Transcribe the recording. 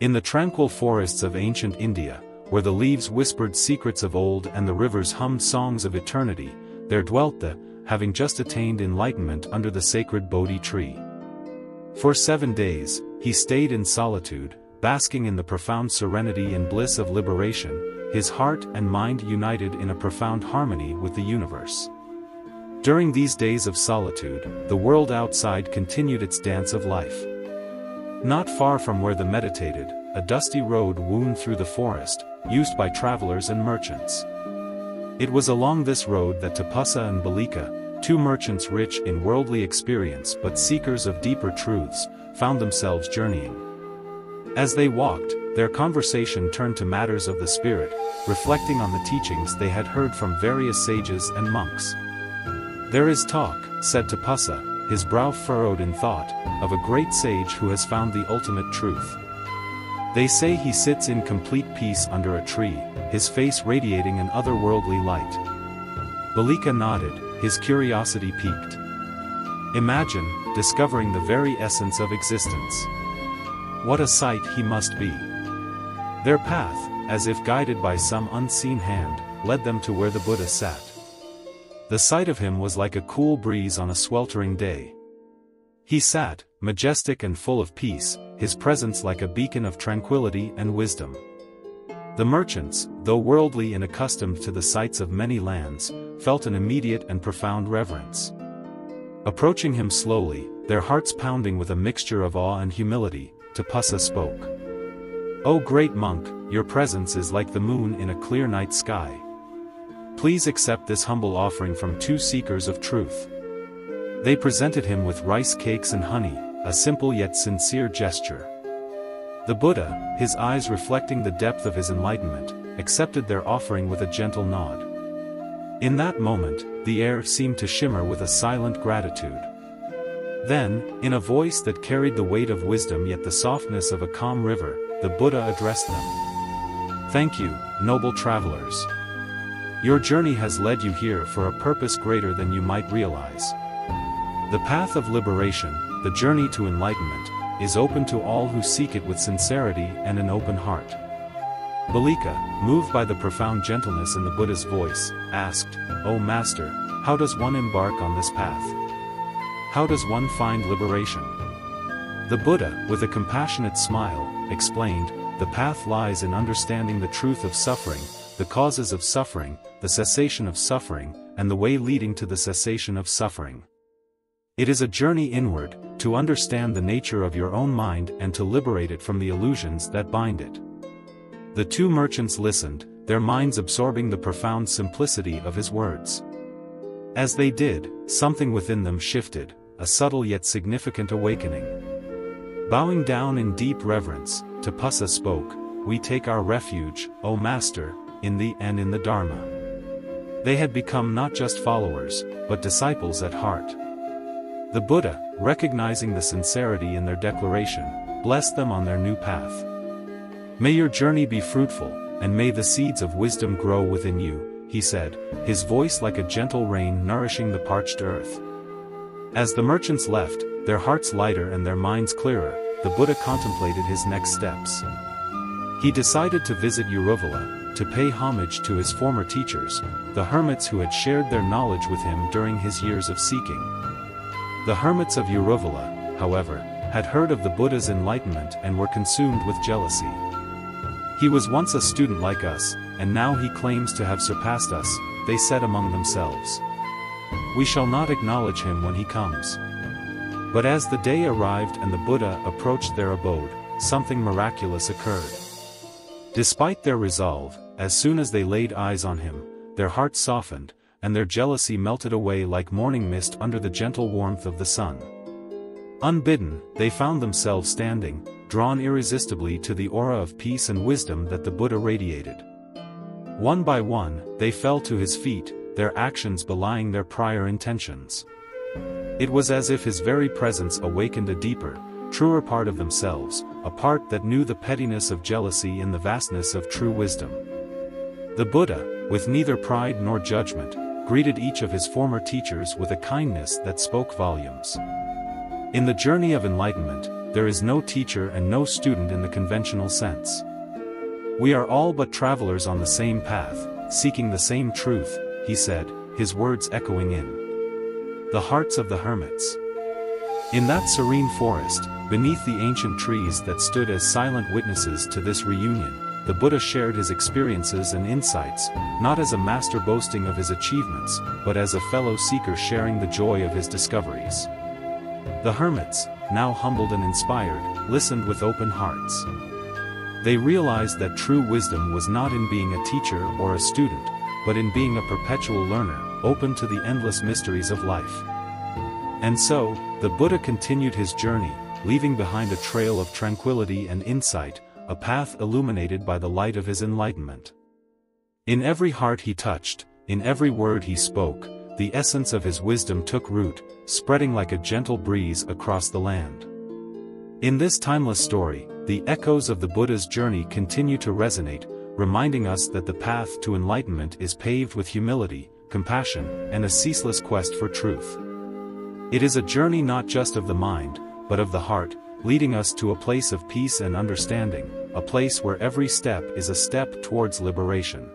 In the tranquil forests of ancient India, where the leaves whispered secrets of old and the rivers hummed songs of eternity, there dwelt the, having just attained enlightenment under the sacred Bodhi tree. For 7 days, he stayed in solitude, basking in the profound serenity and bliss of liberation, his heart and mind united in a profound harmony with the universe. During these days of solitude, the world outside continued its dance of life. Not far from where they meditated, a dusty road wound through the forest, used by travelers and merchants. It was along this road that Tapasa and Balika, 2 merchants rich in worldly experience but seekers of deeper truths, found themselves journeying. As they walked, their conversation turned to matters of the spirit, reflecting on the teachings they had heard from various sages and monks. "There is talk," said Tapasa, his brow furrowed in thought, "of a great sage who has found the ultimate truth. They say he sits in complete peace under a tree, his face radiating an otherworldly light." Balika nodded, his curiosity piqued. Imagine, discovering the very essence of existence. What a sight he must be. Their path, as if guided by some unseen hand, led them to where the Buddha sat. The sight of him was like a cool breeze on a sweltering day. He sat, majestic and full of peace, his presence like a beacon of tranquility and wisdom. The merchants, though worldly and accustomed to the sights of many lands, felt an immediate and profound reverence. Approaching him slowly, their hearts pounding with a mixture of awe and humility, Tapasa spoke. "O great monk, your presence is like the moon in a clear night sky. Please accept this humble offering from 2 seekers of truth." They presented him with rice cakes and honey, a simple yet sincere gesture. The Buddha, his eyes reflecting the depth of his enlightenment, accepted their offering with a gentle nod. In that moment, the air seemed to shimmer with a silent gratitude. Then, in a voice that carried the weight of wisdom yet the softness of a calm river, the Buddha addressed them. "Thank you, noble travelers. Your journey has led you here for a purpose greater than you might realize. The path of liberation, the journey to enlightenment, is open to all who seek it with sincerity and an open heart." Balika, moved by the profound gentleness in the Buddha's voice, asked, "O Master, how does one embark on this path? How does one find liberation?" The Buddha, with a compassionate smile, explained, "The path lies in understanding the truth of suffering, the causes of suffering, the cessation of suffering, and the way leading to the cessation of suffering. It is a journey inward, to understand the nature of your own mind and to liberate it from the illusions that bind it." The 2 merchants listened, their minds absorbing the profound simplicity of his words. As they did, something within them shifted, a subtle yet significant awakening. Bowing down in deep reverence, Tapasa spoke, "We take our refuge, O Master, in thee and in the Dharma." They had become not just followers, but disciples at heart. The Buddha, recognizing the sincerity in their declaration, blessed them on their new path. "May your journey be fruitful, and may the seeds of wisdom grow within you," he said, his voice like a gentle rain nourishing the parched earth. As the merchants left, their hearts lighter and their minds clearer, the Buddha contemplated his next steps. He decided to visit Uruvala, to pay homage to his former teachers, the hermits who had shared their knowledge with him during his years of seeking. The hermits of Uruvala, however, had heard of the Buddha's enlightenment and were consumed with jealousy. "He was once a student like us, and now he claims to have surpassed us," they said among themselves. "We shall not acknowledge him when he comes." But as the day arrived and the Buddha approached their abode, something miraculous occurred. Despite their resolve, as soon as they laid eyes on him, their hearts softened, and their jealousy melted away like morning mist under the gentle warmth of the sun. Unbidden, they found themselves standing, drawn irresistibly to the aura of peace and wisdom that the Buddha radiated. One by one, they fell to his feet, their actions belying their prior intentions. It was as if his very presence awakened a deeper, truer part of themselves, a part that knew the pettiness of jealousy in the vastness of true wisdom. The Buddha, with neither pride nor judgment, greeted each of his former teachers with a kindness that spoke volumes. In the journey of enlightenment, there is no teacher and no student in the conventional sense. We are all but travelers on the same path, seeking the same truth, he said, his words echoing in the hearts of the hermits. In that serene forest, beneath the ancient trees that stood as silent witnesses to this reunion, the Buddha shared his experiences and insights, not as a master boasting of his achievements, but as a fellow seeker sharing the joy of his discoveries. The hermits, now humbled and inspired, listened with open hearts. They realized that true wisdom was not in being a teacher or a student, but in being a perpetual learner, open to the endless mysteries of life. And so, the Buddha continued his journey, leaving behind a trail of tranquility and insight, a path illuminated by the light of his enlightenment. In every heart he touched, in every word he spoke, the essence of his wisdom took root, spreading like a gentle breeze across the land. In this timeless story, the echoes of the Buddha's journey continue to resonate, reminding us that the path to enlightenment is paved with humility, compassion, and a ceaseless quest for truth. It is a journey not just of the mind, but of the heart, leading us to a place of peace and understanding, a place where every step is a step towards liberation.